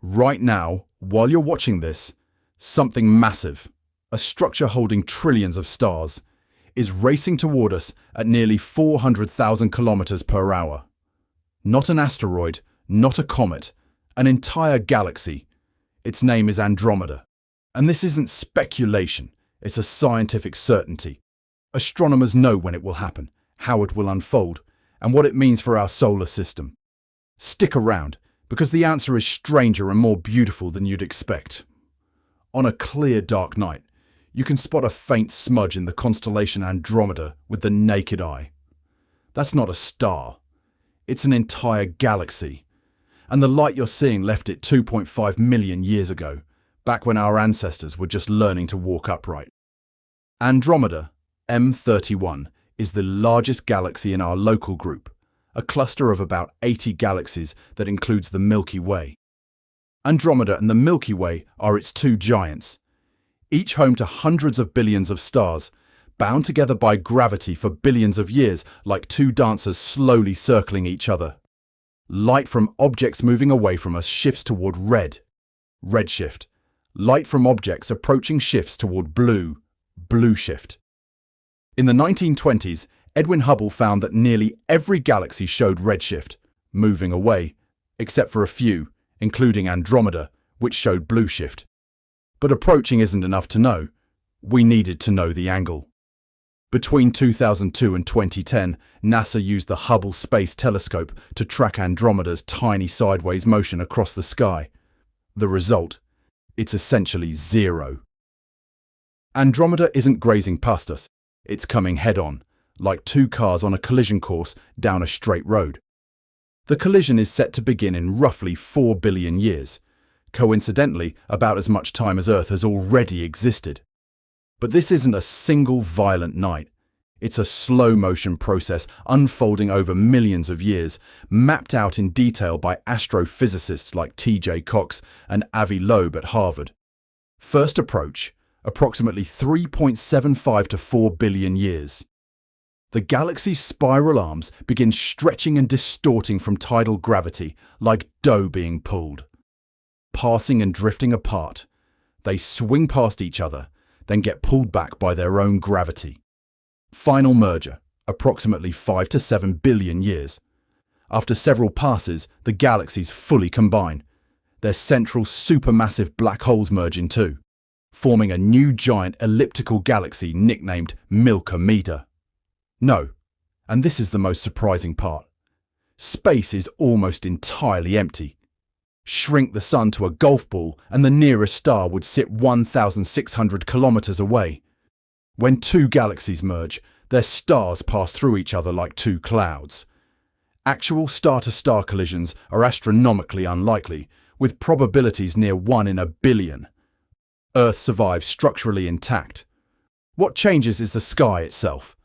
Right now, while you're watching this, something massive, a structure holding trillions of stars, is racing toward us at nearly 400,000 kilometers per hour. Not an asteroid, not a comet, an entire galaxy. Its name is Andromeda. And this isn't speculation, it's a scientific certainty. Astronomers know when it will happen, how it will unfold, and what it means for our solar system. Stick around, because the answer is stranger and more beautiful than you'd expect. On a clear, dark night, you can spot a faint smudge in the constellation Andromeda with the naked eye. That's not a star. It's an entire galaxy. And the light you're seeing left it 2.5 million years ago, back when our ancestors were just learning to walk upright. Andromeda, M31, is the largest galaxy in our local group, a cluster of about 80 galaxies that includes the Milky Way. Andromeda and the Milky Way are its two giants, each home to hundreds of billions of stars, bound together by gravity for billions of years like two dancers slowly circling each other. Light from objects moving away from us shifts toward red, redshift. Light from objects approaching shifts toward blue, blue shift. In the 1920s, Edwin Hubble found that nearly every galaxy showed redshift, moving away, except for a few, including Andromeda, which showed blue shift. But approaching isn't enough to know. We needed to know the angle. Between 2002 and 2010, NASA used the Hubble Space Telescope to track Andromeda's tiny sideways motion across the sky. The result? It's essentially zero. Andromeda isn't grazing past us. It's coming head-on, like two cars on a collision course down a straight road. The collision is set to begin in roughly 4 billion years, coincidentally about as much time as Earth has already existed. But this isn't a single violent night. It's a slow-motion process unfolding over millions of years, mapped out in detail by astrophysicists like T.J. Cox and Avi Loeb at Harvard. First approach, approximately 3.75 to 4 billion years. The galaxy's spiral arms begin stretching and distorting from tidal gravity, like dough being pulled. Passing and drifting apart, they swing past each other, then get pulled back by their own gravity. Final merger, approximately 5 to 7 billion years. After several passes, the galaxies fully combine. Their central supermassive black holes merge in two, forming a new giant elliptical galaxy nicknamed Milky. No, and this is the most surprising part. Space is almost entirely empty. Shrink the sun to a golf ball and the nearest star would sit 1,600 kilometers away. When two galaxies merge, their stars pass through each other like two clouds. Actual star-to-star collisions are astronomically unlikely, with probabilities near 1 in a billion. Earth survives structurally intact. What changes is the sky itself.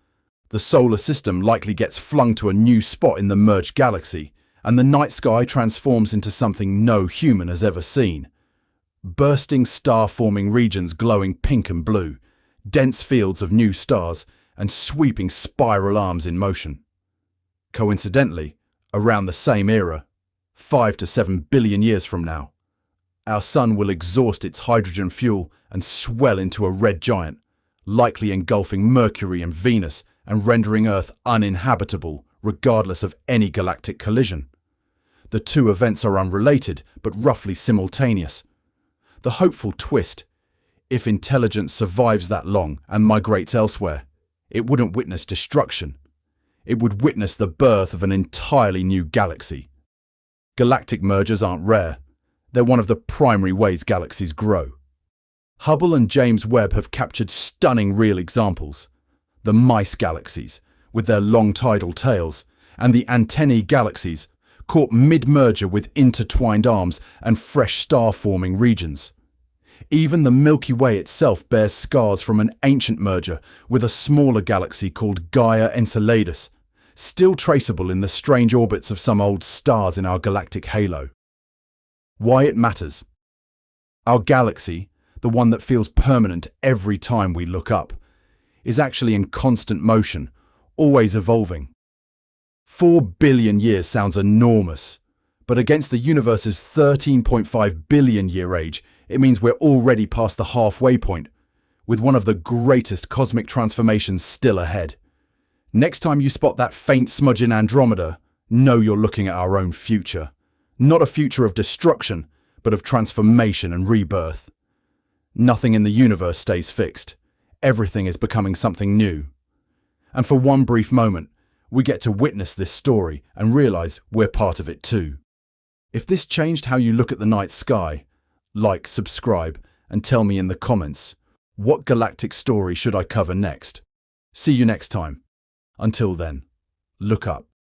The solar system likely gets flung to a new spot in the merged galaxy, and the night sky transforms into something no human has ever seen. Bursting star-forming regions glowing pink and blue, dense fields of new stars, and sweeping spiral arms in motion. Coincidentally, around the same era, 5 to 7 billion years from now, our sun will exhaust its hydrogen fuel and swell into a red giant, likely engulfing Mercury and Venus and rendering Earth uninhabitable regardless of any galactic collision. The two events are unrelated, but roughly simultaneous. The hopeful twist: if intelligence survives that long and migrates elsewhere, it wouldn't witness destruction. It would witness the birth of an entirely new galaxy. Galactic mergers aren't rare. They're one of the primary ways galaxies grow. Hubble and James Webb have captured stunning real examples. The mice galaxies, with their long tidal tails, and the antennae galaxies, caught mid-merger with intertwined arms and fresh star-forming regions. Even the Milky Way itself bears scars from an ancient merger with a smaller galaxy called Gaia Enceladus, still traceable in the strange orbits of some old stars in our galactic halo. Why it matters. Our galaxy, the one that feels permanent every time we look up, is actually in constant motion, always evolving. 4 billion years sounds enormous, But against the universe's 13.5 billion year age, it means we're already past the halfway point, with one of the greatest cosmic transformations still ahead. Next time you spot that faint smudge in Andromeda, know you're looking at our own future. Not a future of destruction, but of transformation and rebirth. Nothing in the universe stays fixed. Everything is becoming something new. And for one brief moment, we get to witness this story and realize we're part of it too. If this changed how you look at the night sky, like, subscribe, and tell me in the comments, what galactic story should I cover next? See you next time. Until then, look up.